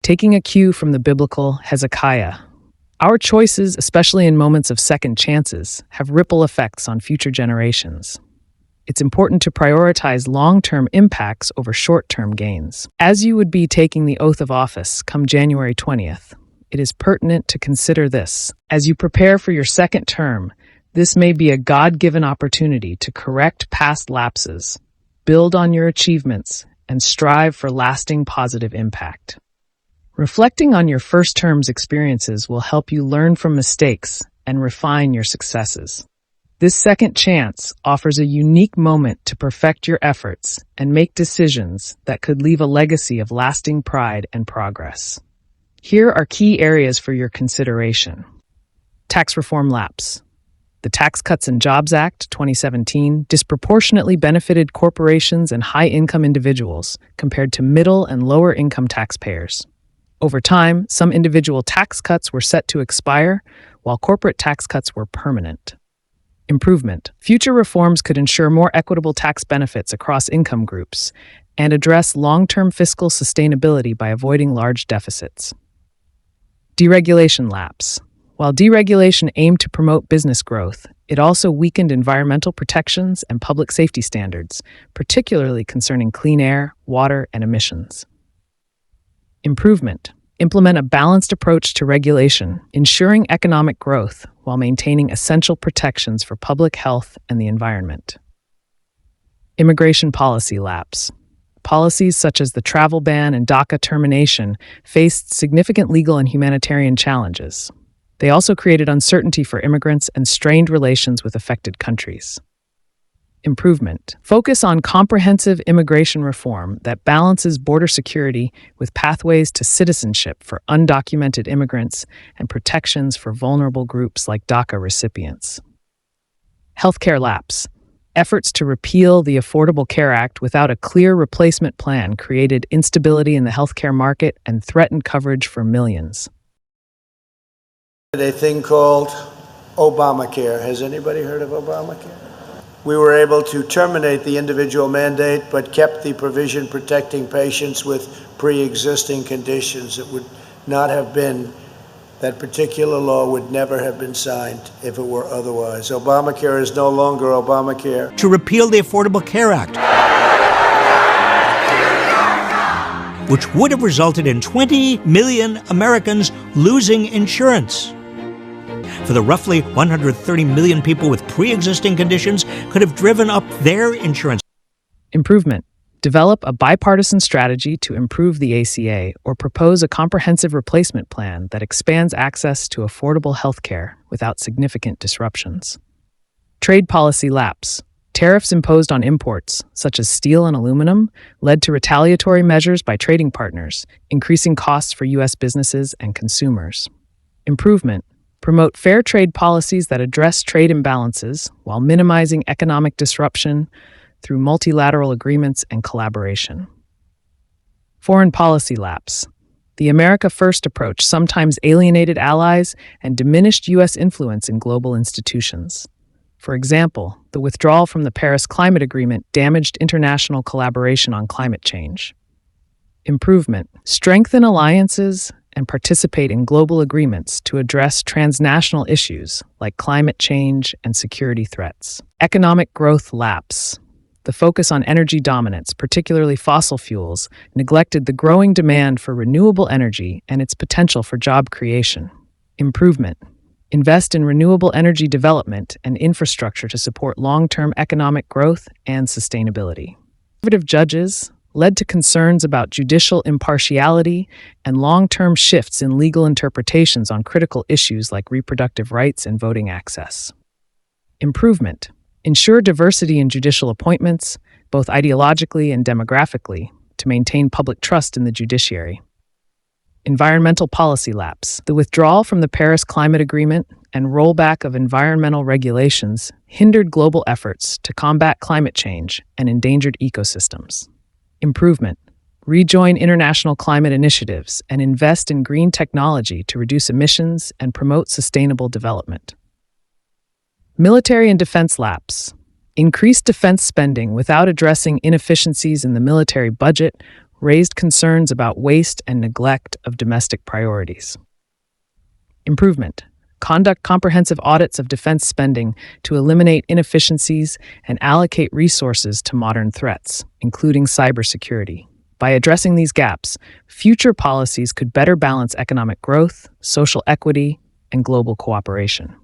Taking a cue from the biblical Hezekiah, our choices, especially in moments of second chances, have ripple effects on future generations. It's important to prioritize long-term impacts over short-term gains. As you would be taking the oath of office come January 20th, it is pertinent to consider this. As you prepare for your second term, this may be a God-given opportunity to correct past lapses, build on your achievements, and strive for lasting positive impact. Reflecting on your first term's experiences will help you learn from mistakes and refine your successes. This second chance offers a unique moment to perfect your efforts and make decisions that could leave a legacy of lasting pride and progress. Here are key areas for your consideration. Tax reform lapse. The Tax Cuts and Jobs Act 2017 disproportionately benefited corporations and high-income individuals compared to middle and lower-income taxpayers. Over time, some individual tax cuts were set to expire, while corporate tax cuts were permanent. Improvement. Future reforms could ensure more equitable tax benefits across income groups and address long-term fiscal sustainability by avoiding large deficits. Deregulation lapse. While deregulation aimed to promote business growth, it also weakened environmental protections and public safety standards, particularly concerning clean air, water, and emissions. Improvement. Implement a balanced approach to regulation, ensuring economic growth while maintaining essential protections for public health and the environment. Immigration policy lapse. Policies such as the travel ban and DACA termination faced significant legal and humanitarian challenges. They also created uncertainty for immigrants and strained relations with affected countries. Improvement. Focus on comprehensive immigration reform that balances border security with pathways to citizenship for undocumented immigrants and protections for vulnerable groups like DACA recipients. Healthcare lapse. Efforts to repeal the Affordable Care Act without a clear replacement plan created instability in the healthcare market and threatened coverage for millions. A thing called Obamacare. Has anybody heard of Obamacare? We were able to terminate the individual mandate, but kept the provision protecting patients with pre-existing conditions. It would not have been, that particular law would never have been signed if it were otherwise. Obamacare is no longer Obamacare. To repeal the Affordable Care Act, which would have resulted in 20 million Americans losing insurance. For the roughly 130 million people with pre-existing conditions could have driven up their insurance. Improvement. Develop a bipartisan strategy to improve the ACA or propose a comprehensive replacement plan that expands access to affordable health care without significant disruptions. Trade policy lapse. Tariffs imposed on imports, such as steel and aluminum, led to retaliatory measures by trading partners, increasing costs for U.S. businesses and consumers. Improvement. Promote fair trade policies that address trade imbalances while minimizing economic disruption through multilateral agreements and collaboration. Foreign policy lapse. The America First approach sometimes alienated allies and diminished U.S. influence in global institutions. For example, the withdrawal from the Paris Climate Agreement damaged international collaboration on climate change. Improvement. Strengthen alliances and participate in global agreements to address transnational issues like climate change and security threats. Economic growth lapse. The focus on energy dominance, particularly fossil fuels, neglected the growing demand for renewable energy and its potential for job creation. Improvement. Invest in renewable energy development and infrastructure to support long-term economic growth and sustainability. Conservative judges led to concerns about judicial impartiality and long-term shifts in legal interpretations on critical issues like reproductive rights and voting access. Improvement. Ensure diversity in judicial appointments, both ideologically and demographically, to maintain public trust in the judiciary. Environmental policy lapse. The withdrawal from the Paris Climate Agreement and rollback of environmental regulations hindered global efforts to combat climate change and endangered ecosystems. Improvement. Rejoin international climate initiatives and invest in green technology to reduce emissions and promote sustainable development. Military and defense lapse. Increase defense spending without addressing inefficiencies in the military budget raised concerns about waste and neglect of domestic priorities. Improvement. Conduct comprehensive audits of defense spending to eliminate inefficiencies and allocate resources to modern threats, including cybersecurity. By addressing these gaps, future policies could better balance economic growth, social equity, and global cooperation.